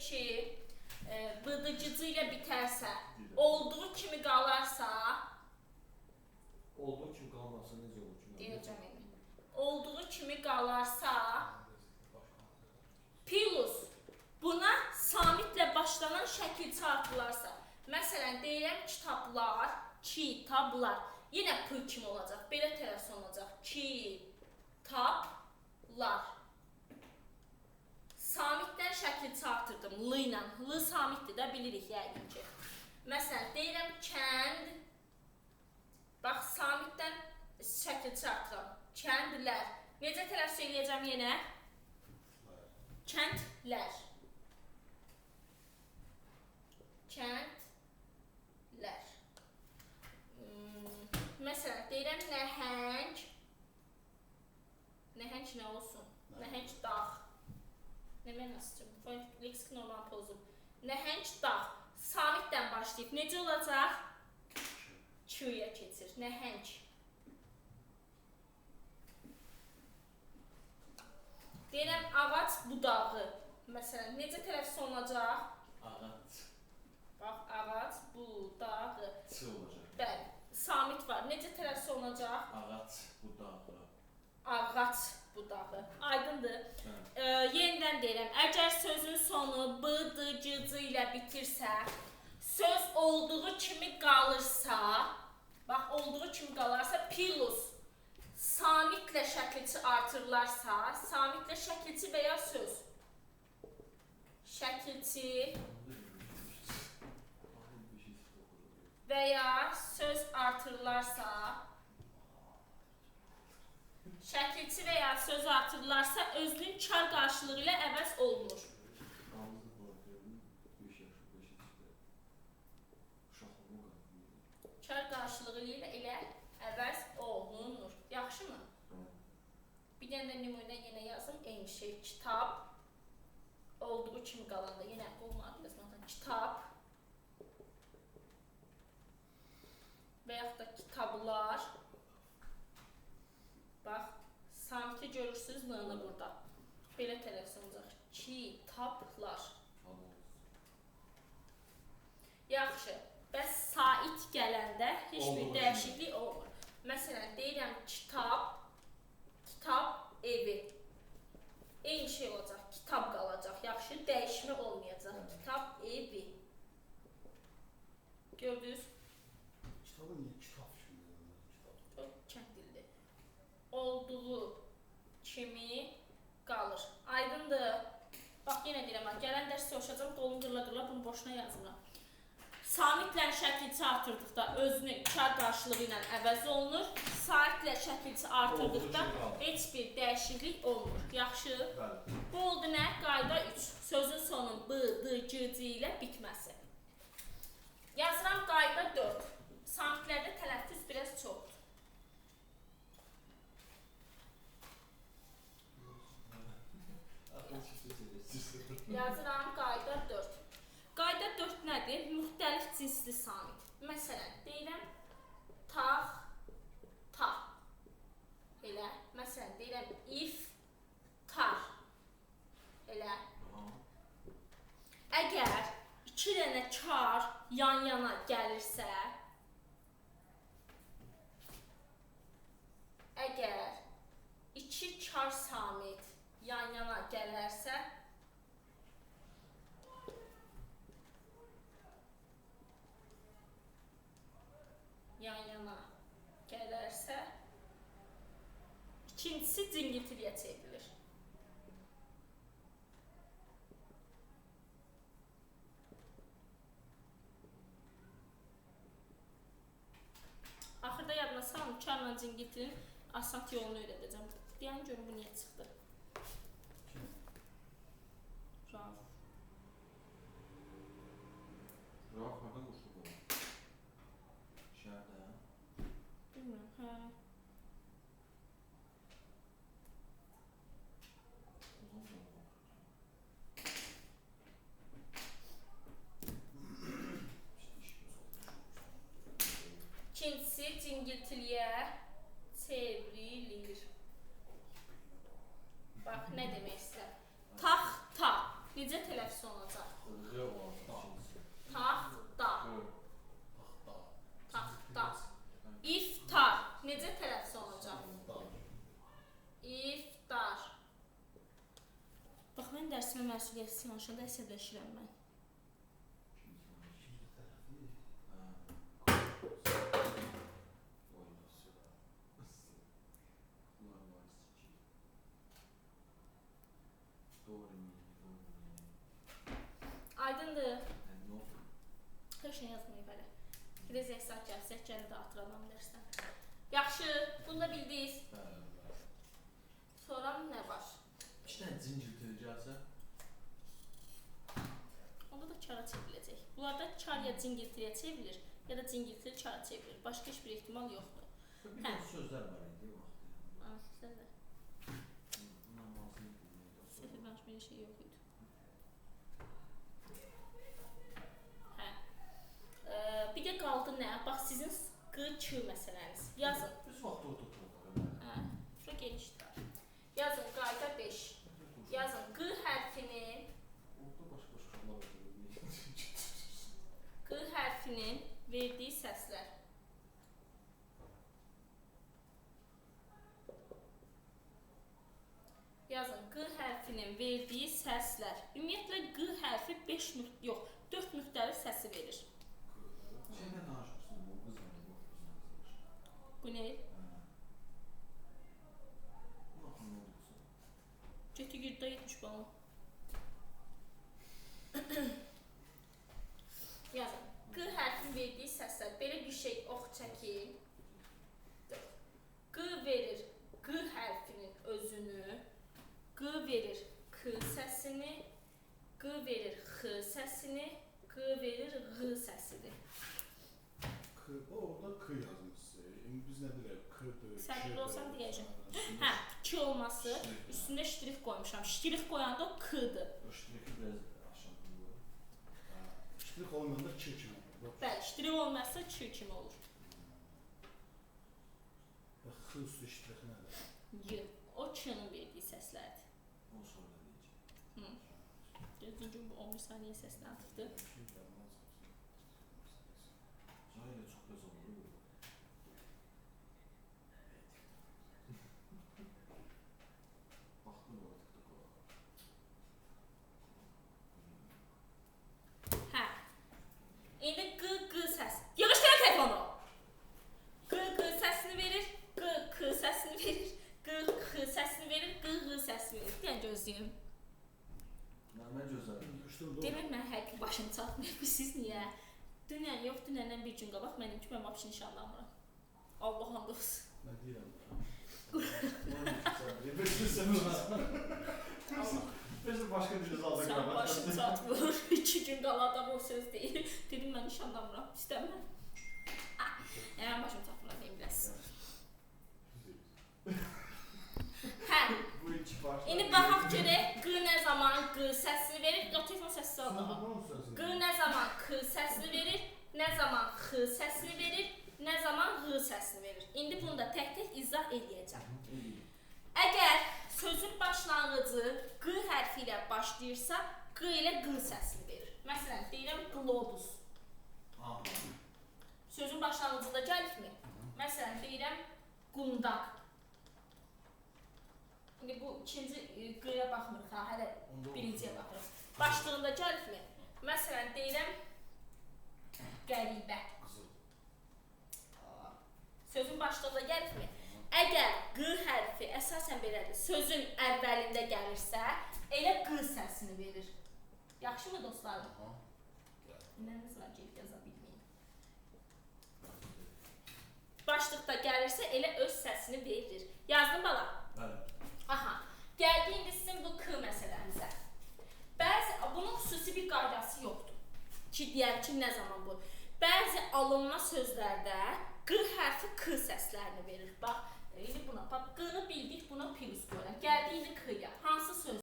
ki, bıdıcıcı ilə bitərsə, olduğu kimi qalarsa, Olduğu kimi qalmasa necə olur ki? deyəcəm indi. Olduğu kimi qalarsa, plus buna samitlə başlanan şəkilçi artılarsa, məsələn, deyirəm kitablar, kitablar, yenə p kimi olacaq, belə tərəsi olacaq, kitablar. Samitdən şəkilçi artırdım, l ilə, l samitdir də bilirik yəqin ki. Məsələn, deyirəm kənd, bax, samitdən şəkilçi artıram, kəndlər. Necə tələffüz eləyəcəm yenə? Kəndlər. Kəndlər. Məsələn, deyirəm nəhəng. Nəhəng nə olsun? Nəhəng dağ. Nə mənasıcım? Leksik normal pozum. Nəhəng dağ. Samitdən başlayıb. Necə olacaq? Q-ya keçir. Nəhəng. Deyirəm ağac budağı. Məsələn, necə tələffüz olunacaq? Ağac. Bax, ağac budağı. Ç olacaq. Bəli, samit var. Necə tələffüz olunacaq? Ağac budağı. Ağac budağı. Aydındır. Yenidən deyirəm, əgər sözün sonu b, d, c, c ilə bitirsə, söz olduğu kimi qalırsa, bax, olduğu kimi qalarsa, plus samitlə şəkilçi artırılarsa, samitlə şəkilçi və ya söz. Şəkilçi və ya söz artırılarsa, şəkilçi və ya söz artırılarsa, özünün kar qarşılığı ilə əvəz olunur. Kar qarşılığı ilə əvəz olunur. Yaxşımı? Bir dənə də nümunə yenə yazım. Eyni şey, kitab. Olduğu kimi qalanda yenə olmadı yazmaqdan. Kitab. Və yaxud da kitablar. Bax, samiti görürsünüz l-nı burada. Belə tələffüz olacaq. Kitablar. Yaxşı. Bəs sait gələndə heç bir dəyişiklik olmur. Məsələn, deyirəm kitab, kitab evi. Eyni şey olacaq. Kitab qalacaq. Yaxşı, dəyişmə olmayacaq. Kitab evi. Gördünüz? Kitabı niyə kitab kimi? Çox kənd dildir. Olduğu kimi qalır. Aydındır. Bax, yenə deyirəm, gələn dərs soruşacam, qolum qırla-qırla, bunu boşuna yazmıram. Samitlə şəkilçi artırdıqda özünün kar qarşılığı ilə əvəz olunur. Saitlə şəkilçi artırdıqda heç bir dəyişiklik olmur. Yaxşı? Bu oldu nə? Qayda 3. Sözün sonun b, d, c, c ilə bitməsi. Yazıram qayda 4. Samitlərdə tələffüz biraz çoxdur. Yazıram qayda 4. Qayda 4 nədir? Müxtəlif cinsli samit. Məsələn, deyirəm tax, ta. Elə, məsələn, deyirəm iftar. Elə. Əgər 2 dənə kar yan-yana gəlirsə, əgər 2 kar samit yan-yana gələrsə, ikincisi cingiltiliyə çevrilir. Axırda yadına salın, karla cingiltilinin asant yolunu öyrədəcəm. Deyən görün bu niyə çıxdı? Raf. Raf hardan qoşuldu bu? Şəhərdə? Bilmirəm, hə. İkincisi cingiltiliyə çevrilir. Bax, nə demək istəyirəm? Taxta. Necə tələffüz olunacaq? Rı olan ikincisi. Taxta. Taxta. Taxta. İftar. Necə tələffüz olunacaq? İftar. Bax, mən dərsimə məsuliyyətsiz yanaşanda əsəbləşirəm mən. İkinci tərəfi. Aydındır. Heç nə yazmayıb hələ. Bir də zəhsat gəlsək, gəlir də atıram dərsdən. Yaxşı, bunu da bildiniz. Sonra nə var? İki dənə cingiltili gəlsə, Onda da kara çevriləcək. Bunlarda kar ya cingiltiliyə çevrilir, ya da cingiltili kara çevrilir. Başqa heç bir ehtimal yoxdur. bir dənə sözlər var idi vaxtı. Hansısa da. Bundan lazım idi. Səhv danışmayan şey yox idi. Hə. Bir də qaldı nə? Bax, sizin Q-Q məsələniz. Yazın. Biz vaxt orada oturuq. Hə. Şura genişdir. Yazın, qayda 5. Yazın, Q hərfinin Orada başqa uşaqlar oturur. Q hərfinin verdiyi səslər. Yazın, Q hərfinin verdiyi səslər. Ümumiyyətlə, Q hərfi 5 nöqtə, yox, 4 nöqtəli səsi verir. Şeydən danışmışsın, bu qızla, bu qızla. Bu nə? Bu axın ne olursa. Götü yurda 70 balon. Yazın, Q hərfinin verdiyi səslər. Belə bir şey ox çəkin. Q verir Q hərfinin özünü. Q verir K səsini. Q verir X səsini. Q verir G səsini. Orada K yazmışsın. Biz nə bilək, K-dır. Səbirli olsam deyəcəm. Hə, 2 olması, üstündə ştrix qoymuşam. Ştrix qoyanda o K-dır. O ştrixi biraz aşağı qoyuyor. Ştrix olmayanda K kimi olur. Bəli, ştrix olmazsa Q kimi olur. X üstü ştrix nədir? Y. O Q-nın verdiyi səslərdir. O sonra deyəcək. Gözünün bu 11 saniyə səslə atıbdır. Cahil çox göz olur. Baxdım o TikTok-a. Hə. İndi Q səs. Yığışdırın telefonu. Q səsini verir, Q səsini verir, Q səsini verir, Q səsini verir. Deyən gözləyim. Mən gözlədim. Demək mən həqiqi başım çatmıyor. Siz niyə? Dünən yox, dünəndən bir gün qabaq mənim ki, mən vapşı nişanlanmıram. Allah and olsun. Nə deyirəm? Biz başqa bir söz aldık. Sən başın çatmır. 2 gün qala adam o söz deyir. Dedim mən nişanlanmıram. İstəmirəm. Mən başım çatmır deyim biləsən. Hə. Bu iki baş. İndi baxaq görək Q nə zaman Q səsini verir. Telefon səsi almağa. Q nə zaman K səsini verir, nə zaman X səsini verir, nə zaman G səsini verir. İndi bunu da tək-tək izah edəcəm. Əgər sözün başlanğıcı Q hərfi ilə başlayırsa, Q ilə G səsini verir. Məsələn, deyirəm qlobus. Sözün başlanğıcında gəlifmi? Məsələn, deyirəm qundaq. İndi bu ikinci G-yə baxmırıq, hələ birinciyə baxırıq. Başlığında gəlifmi? Məsələn, deyirəm qəribə. Sözün başlığında gəlifmi? Əgər Q hərfi əsasən belədir, sözün əvvəlində gəlirsə, elə Q səsini verir. Yaxşı mı dostlarım? Nəniz var ki, yaza bilməyin. Başlıqda gəlirsə, elə öz səsini verir. Yazdın bala? Bəli. Aha. Gəldi indi sizin bu K məsələnizə. Bunun xüsusi bir qaydası yoxdur. Ki, deyər ki, nə zaman bu? Bəzi alınma sözlərdə Q hərfi K səslərini verir. Bax, indi buna, Q-nı bildik, buna plus qoyuram. Gəldi indi K-ya. Hansı söz?